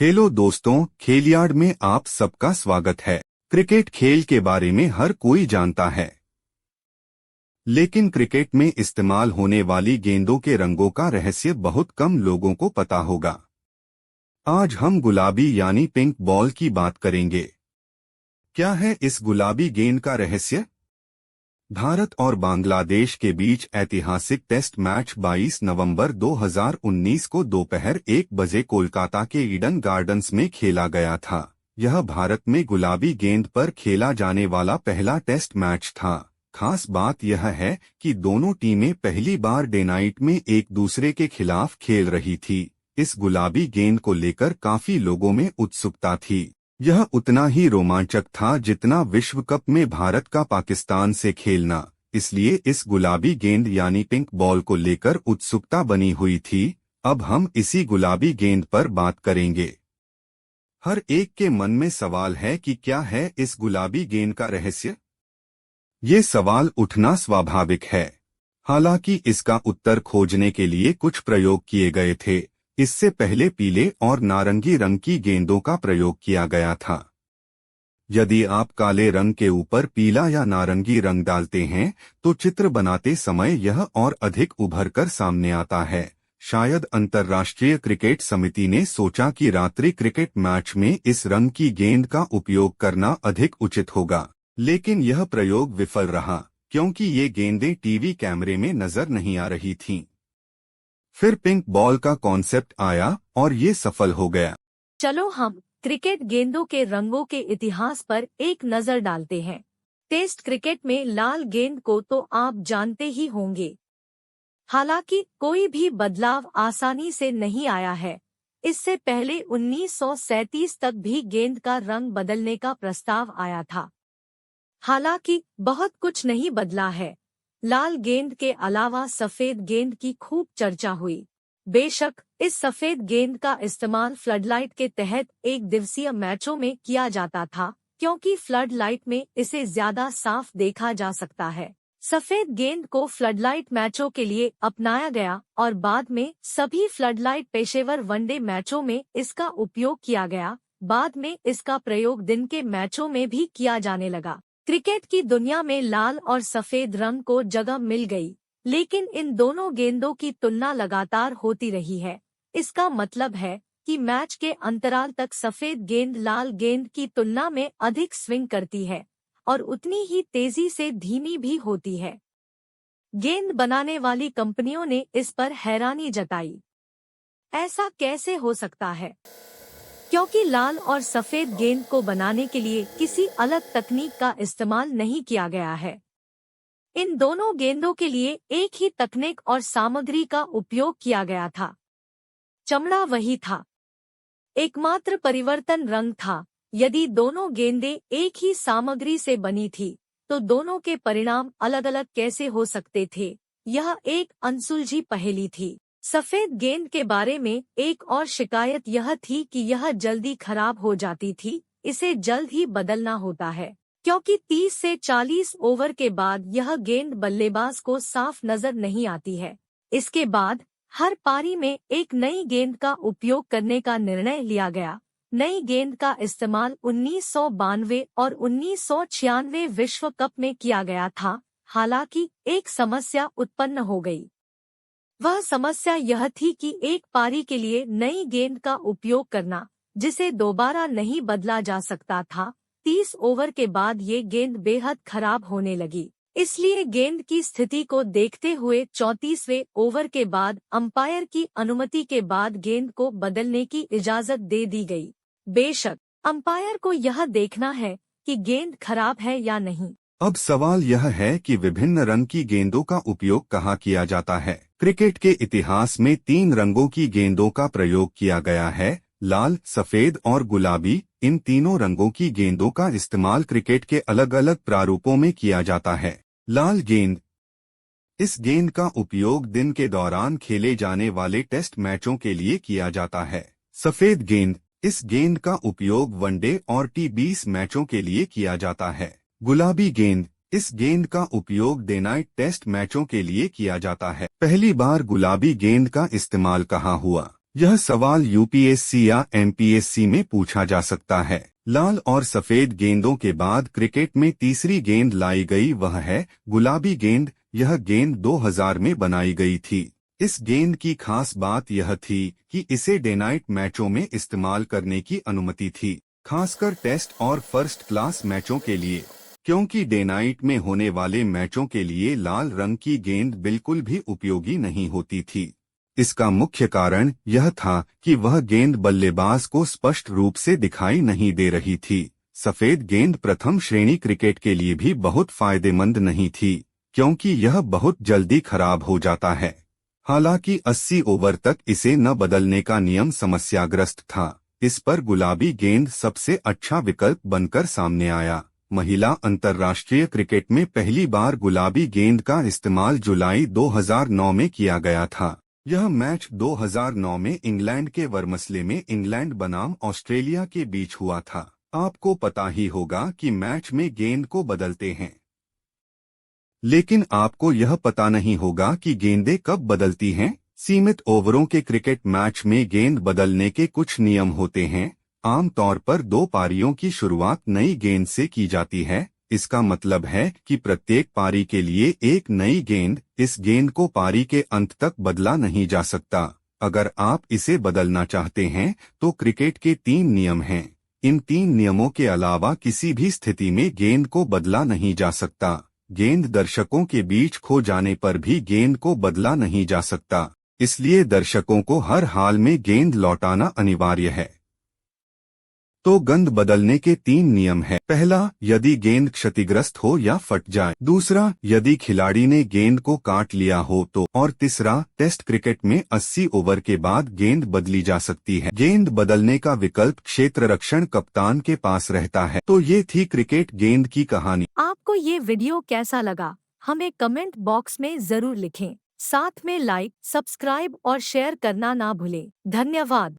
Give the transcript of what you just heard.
Hello दोस्तों, खेलयार्ड में आप सबका स्वागत है। क्रिकेट खेल के बारे में हर कोई जानता है, लेकिन क्रिकेट में इस्तेमाल होने वाली गेंदों के रंगों का रहस्य बहुत कम लोगों को पता होगा। आज हम गुलाबी यानी पिंक बॉल की बात करेंगे। क्या है इस गुलाबी गेंद का रहस्य? भारत और बांग्लादेश के बीच ऐतिहासिक टेस्ट मैच 22 नवंबर 2019 को दोपहर 1 बजे कोलकाता के ईडन गार्डन्स में खेला गया था। यह भारत में गुलाबी गेंद पर खेला जाने वाला पहला टेस्ट मैच था। खास बात यह है कि दोनों टीमें पहली बार डे नाइट में एक दूसरे के खिलाफ खेल रही थी। इस गुलाबी गेंद को लेकर काफी लोगों में उत्सुकता थी। यह उतना ही रोमांचक था जितना विश्व कप में भारत का पाकिस्तान से खेलना। इसलिए इस गुलाबी गेंद यानी पिंक बॉल को लेकर उत्सुकता बनी हुई थी। अब हम इसी गुलाबी गेंद पर बात करेंगे। हर एक के मन में सवाल है कि क्या है इस गुलाबी गेंद का रहस्य? ये सवाल उठना स्वाभाविक है। हालांकि इसका उत्तर खोजने के लिए कुछ प्रयोग किए गए थे। इससे पहले पीले और नारंगी रंग की गेंदों का प्रयोग किया गया था। यदि आप काले रंग के ऊपर पीला या नारंगी रंग डालते हैं तो चित्र बनाते समय यह और अधिक उभरकर सामने आता है। शायद अंतर्राष्ट्रीय क्रिकेट समिति ने सोचा कि रात्रि क्रिकेट मैच में इस रंग की गेंद का उपयोग करना अधिक उचित होगा, लेकिन यह प्रयोग विफल रहा क्योंकि ये गेंदें टीवी कैमरे में नजर नहीं आ रही थीं। फिर पिंक बॉल का कॉन्सेप्ट आया और ये सफल हो गया। चलो हम क्रिकेट गेंदों के रंगों के इतिहास पर एक नजर डालते हैं। टेस्ट क्रिकेट में लाल गेंद को तो आप जानते ही होंगे। हालांकि कोई भी बदलाव आसानी से नहीं आया है। इससे पहले 1937 तक भी गेंद का रंग बदलने का प्रस्ताव आया था। हालांकि बहुत कुछ नहीं बदला है। लाल गेंद के अलावा सफेद गेंद की खूब चर्चा हुई। बेशक इस सफेद गेंद का इस्तेमाल फ्लडलाइट के तहत एक दिवसीय मैचों में किया जाता था, क्योंकि फ्लडलाइट में इसे ज्यादा साफ देखा जा सकता है। सफेद गेंद को फ्लडलाइट मैचों के लिए अपनाया गया और बाद में सभी फ्लडलाइट पेशेवर वनडे मैचों में इसका उपयोग किया गया। बाद में इसका प्रयोग दिन के मैचों में भी किया जाने लगा। क्रिकेट की दुनिया में लाल और सफेद रंग को जगह मिल गई, लेकिन इन दोनों गेंदों की तुलना लगातार होती रही है। इसका मतलब है कि मैच के अंतराल तक सफेद गेंद लाल गेंद की तुलना में अधिक स्विंग करती है और उतनी ही तेजी से धीमी भी होती है। गेंद बनाने वाली कंपनियों ने इस पर हैरानी जताई। ऐसा कैसे हो सकता है? क्योंकि लाल और सफेद गेंद को बनाने के लिए किसी अलग तकनीक का इस्तेमाल नहीं किया गया है। इन दोनों गेंदों के लिए एक ही तकनीक और सामग्री का उपयोग किया गया था। चमड़ा वही था। एकमात्र परिवर्तन रंग था। यदि दोनों गेंदें एक ही सामग्री से बनी थी, तो दोनों के परिणाम अलग अलग कैसे हो सकते थे? यह एक अनसुलझी पहेली थी। सफेद गेंद के बारे में एक और शिकायत यह थी कि यह जल्दी खराब हो जाती थी। इसे जल्द ही बदलना होता है, क्योंकि 30 से 40 ओवर के बाद यह गेंद बल्लेबाज को साफ नजर नहीं आती है। इसके बाद हर पारी में एक नई गेंद का उपयोग करने का निर्णय लिया गया। नई गेंद का इस्तेमाल 1992 और 1996 विश्व कप में किया गया था। हालांकि एक समस्या उत्पन्न हो गई। वह समस्या यह थी कि एक पारी के लिए नई गेंद का उपयोग करना, जिसे दोबारा नहीं बदला जा सकता था। 30 ओवर के बाद ये गेंद बेहद खराब होने लगी। इसलिए गेंद की स्थिति को देखते हुए 34वें ओवर के बाद अंपायर की अनुमति के बाद गेंद को बदलने की इजाजत दे दी गई। बेशक अंपायर को यह देखना है कि गेंद खराब है या नहीं। अब सवाल यह है कि विभिन्न रंग की गेंदों का उपयोग कहाँ किया जाता है। क्रिकेट के इतिहास में 3 रंगों की गेंदों का प्रयोग किया गया है, लाल, सफेद और गुलाबी। इन तीनों रंगों की गेंदों का इस्तेमाल क्रिकेट के अलग अलग प्रारूपों में किया जाता है। लाल गेंद, इस गेंद का उपयोग दिन के दौरान खेले जाने वाले टेस्ट मैचों के लिए किया जाता है। सफेद गेंद, इस गेंद का उपयोग वनडे और T20 मैचों के लिए किया जाता है। गुलाबी गेंद, इस गेंद का उपयोग डे नाइट टेस्ट मैचों के लिए किया जाता है। पहली बार गुलाबी गेंद का इस्तेमाल कहाँ हुआ? यह सवाल यूपीएससी या एमपीएससी में पूछा जा सकता है। लाल और सफेद गेंदों के बाद क्रिकेट में तीसरी गेंद लाई गई, वह है गुलाबी गेंद। यह गेंद 2000 में बनाई गई थी। इस गेंद की खास बात यह थी कि इसे डे नाइट मैचों में इस्तेमाल करने की अनुमति थी, खासकर टेस्ट और फर्स्ट क्लास मैचों के लिए, क्योंकि डे नाइट में होने वाले मैचों के लिए लाल रंग की गेंद बिल्कुल भी उपयोगी नहीं होती थी। इसका मुख्य कारण यह था कि वह गेंद बल्लेबाज को स्पष्ट रूप से दिखाई नहीं दे रही थी। सफेद गेंद प्रथम श्रेणी क्रिकेट के लिए भी बहुत फायदेमंद नहीं थी, क्योंकि यह बहुत जल्दी खराब हो जाता है। हालांकि 80 ओवर तक इसे न बदलने का नियम समस्याग्रस्त था। इस पर गुलाबी गेंद सबसे अच्छा विकल्प बनकर सामने आया। महिला अंतर्राष्ट्रीय क्रिकेट में पहली बार गुलाबी गेंद का इस्तेमाल जुलाई 2009 में किया गया था। यह मैच 2009 में इंग्लैंड के वर्मसले में इंग्लैंड बनाम ऑस्ट्रेलिया के बीच हुआ था। आपको पता ही होगा कि मैच में गेंद को बदलते हैं, लेकिन आपको यह पता नहीं होगा कि गेंदें कब बदलती हैं। सीमित ओवरों के क्रिकेट मैच में गेंद बदलने के कुछ नियम होते हैं। आमतौर पर 2 पारियों की शुरुआत नई गेंद से की जाती है। इसका मतलब है कि प्रत्येक पारी के लिए एक नई गेंद। इस गेंद को पारी के अंत तक बदला नहीं जा सकता। अगर आप इसे बदलना चाहते हैं तो क्रिकेट के 3 नियम हैं। इन 3 नियमों के अलावा किसी भी स्थिति में गेंद को बदला नहीं जा सकता। गेंद दर्शकों के बीच खो जाने पर भी गेंद को बदला नहीं जा सकता, इसलिए दर्शकों को हर हाल में गेंद लौटाना अनिवार्य है। तो गेंद बदलने के 3 नियम हैं। पहला, यदि गेंद क्षतिग्रस्त हो या फट जाए। दूसरा, यदि खिलाड़ी ने गेंद को काट लिया हो तो। और तीसरा, टेस्ट क्रिकेट में 80 ओवर के बाद गेंद बदली जा सकती है। गेंद बदलने का विकल्प क्षेत्ररक्षण कप्तान के पास रहता है। तो ये थी क्रिकेट गेंद की कहानी। आपको ये वीडियो कैसा लगा, हमें कमेंट बॉक्स में जरूर लिखें। साथ में लाइक, सब्सक्राइब और शेयर करना ना भूलें। धन्यवाद।